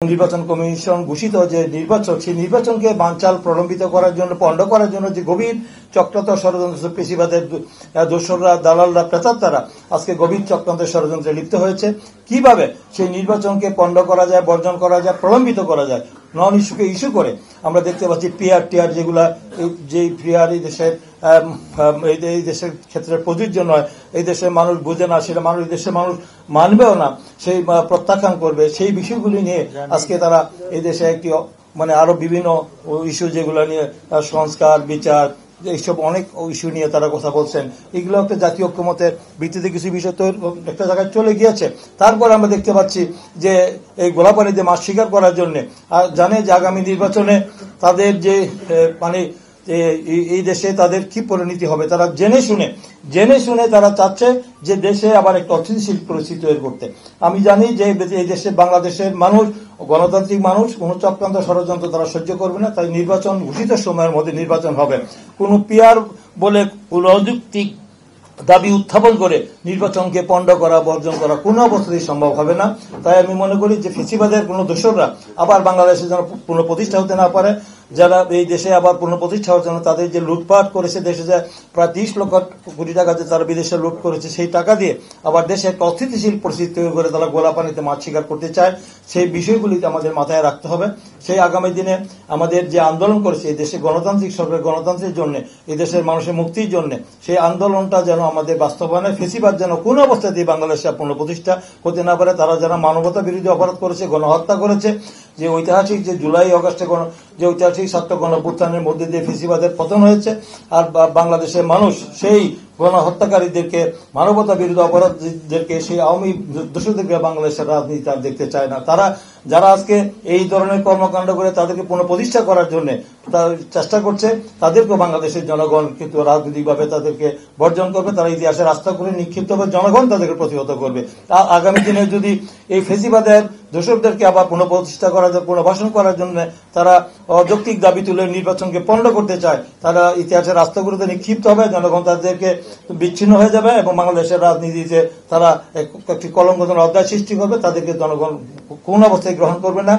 নির্বাচন কমিশন ঘোষিত যে নির্বাচন, সেই নির্বাচনকে বানচাল প্রলম্বিত করার জন্য, পণ্ড করার জন্য যে গভীর চক্রান্ত ষড়যন্ত্র, পেশিবাদের দোসররা, দালালরা, প্রেতাত্মারা আজকে গভীর চক্রান্তের ষড়যন্ত্রে লিপ্ত হয়েছে। কিভাবে সেই নির্বাচনকে পণ্ড করা যায়, বর্জন করা যায়, প্রলম্বিত করা যায়, নন ইস্যুকে ইস্যু করে আমরা দেখতে পাচ্ছি পিআর টিআর, যেগুলা যে পিআর এই দেশের ক্ষেত্রে প্রযোজ্য নয়, এই দেশের মানুষ বোঝে না, সেটা এই দেশের মানুষ মানবেও না, সেই প্রত্যাখ্যান করবে। সেই বিষয়গুলি নিয়ে আজকে তারা এই দেশে একটি আরো বিভিন্ন ইস্যু, যেগুলো নিয়ে সংস্কার, বিচার, এইসব অনেক ইস্যু নিয়ে তারা কথা বলছেন। এগুলো একটা জাতীয় ঐক্যমতের ভিত্তিতে কিছু বিষয় তো একটা জায়গায় চলে গিয়েছে। তারপর আমরা দেখতে পাচ্ছি যে এই গোলাপানিতে মাছ শিকার করার জন্য জানে যে আগামী নির্বাচনে তাদের যে এই দেশে তাদের কি পরিণতি হবে, তারা জেনে শুনে তারা চাচ্ছে যে দেশে আবার একটা অস্থিতিশীল পরিস্থিতি তৈরি করতে। আমি জানি যে এই দেশে বাংলাদেশের মানুষ গণতান্ত্রিক মানুষ, কোন চক্রান্ত ষড়যন্ত্র তারা সহ্য করবে না। তাই নির্বাচন ঘোষিত সময়ের মধ্যে নির্বাচন হবে। কোন পিয়ার বলে অযৌক্তিক দাবি উত্থাপন করে নির্বাচনকে পণ্ড করা, বর্জন করা কোনো অবস্থাতেই সম্ভব হবে না। তাই আমি মনে করি যে ফেসিবাদের কোন দোসররা আবার বাংলাদেশে যেন পুনঃপ্রতিষ্ঠা হতে না পারে, যারা এই দেশে আবার পুনঃপ্রতিষ্ঠা হওয়ার জন্য তাদের যে লুটপাট করেছে, দেশে যে প্রায় 30 লক্ষ কোটি টাকা যে তারা বিদেশে লুট করেছে, সেই টাকা দিয়ে আবার দেশে একটা অস্থিতিশীল পরিস্থিতি তৈরি করে তারা গোলাপানিতে মাছ শিকার করতে চায়। সেই বিষয়গুলিতে আমাদের মাথায় রাখতে হবে। সেই আগামী দিনে আমাদের যে আন্দোলন করেছে এই দেশে গণতান্ত্রিক সরকার, গণতন্ত্রের জন্য, এই দেশের মানুষের মুক্তির জন্য, সেই আন্দোলনটা যেন আমাদের বাস্তবায়নে ফেসিবাদ যেন কোনো অবস্থাতেই বাংলাদেশে পুনঃপ্রতিষ্ঠা হতে না পারে। তারা যারা মানবতা বিরোধী অপরাধ করেছে, গণহত্যা করেছে, যে ঐতিহাসিক যে জুলাই আগস্টে যে ঐতিহাসিক ছাত্র গণঅভ্যুত্থানের মধ্যে দিয়ে ফেসিবাদের পতন হয়েছে, আর বাংলাদেশের মানুষ সেই গণহত্যাকারীদেরকে, মানবতা বিরোধী অপরাধীদেরকে, সেই আওয়ামী দোষীদেরকে বাংলাদেশের রাজনীতি আর দেখতে চায় না। তারা যারা আজকে এই ধরনের কর্মকাণ্ড করে তাদেরকে পুনঃপ্রতিষ্ঠা করার জন্য চেষ্টা করছে, তাদেরকেও বাংলাদেশের জনগণ কিন্তু রাজনৈতিকভাবে তাদেরকে বর্জন করবে। তারা ইতিহাসে রাস্তা করে নিক্ষিপ্ত হবে, জনগণ তাদেরকে প্রতিহত করবে। আগামী দিনে যদি এই ফেসিবাদের দোষকদেরকে আবার পুনঃপ্রতিষ্ঠা করার, পুনর্বাসন করার জন্য তারা অযৌক্তিক দাবি তুলে নির্বাচনকে পণ্ড করতে চায়, তারা ইতিহাসের রাস্তাগুলোতে নিক্ষিপ্ত হবে, জনগণ তাদেরকে বিচ্ছিন্ন হয়ে যাবে এবং বাংলাদেশের রাজনীতিতে তারা একটি কলঙ্কজনক অধ্যায় সৃষ্টি করবে। তাদেরকে জনগণ কোন অবস্থায় গ্রহণ করবে না।